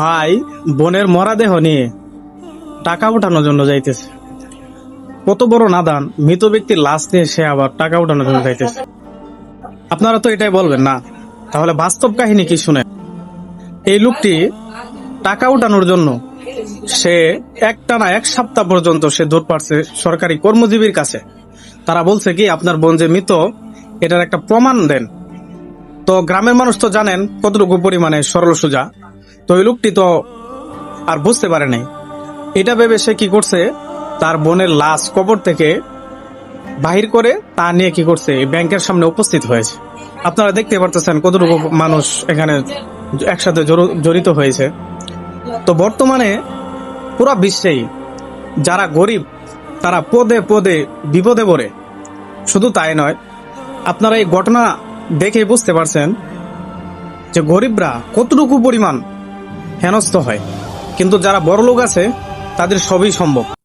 ভাই বোনের মরাদেহ নিয়ে টাকা উঠানোর জন্য যাইতেছে। কত বড় নাদান, মৃত ব্যক্তির লাশ নিয়ে সে আবার টাকা উঠানোর জন্য যাইতেছে। আপনারা তো এটাই বলবেন না, তাহলে বাস্তব কাহিনী কি শুনে। এই লোকটি টাকা উঠানোর জন্য সে একটানা 1 সপ্তাহ পর্যন্ত সে দৌড় পারছে সরকারি কর্মজীবীর কাছে। তারা বলছে কি, আপনার বোন যে মৃত এটার একটা প্রমাণ দেন। তো গ্রামের মানুষ তো জানেন কতটুকু পরিমাণে সরল সোজা। তো ওই লোকটি তো আর বুঝতে পারে নাই। এটা ভেবে সে কি করছে, তার বোনের লাশ কবর থেকে বাহির করে তা নিয়ে কি করছে, ব্যাংকের সামনে উপস্থিত হয়েছে। আপনারা দেখতে পারতেছেন কতটুকু মানুষ এখানে একসাথে জড়িত হয়েছে। তো বর্তমানে পুরা বিশ্বেই যারা গরিব তারা পদে পদে বিপদে পড়ে। শুধু তাই নয়, আপনারা এই ঘটনা দেখে বুঝতে পারছেন যে গরিবরা কতটুকু পরিমাণ হেনস্থ হয়, কিন্তু যারা বড়লোক আছে তাদের সবই সম্ভব।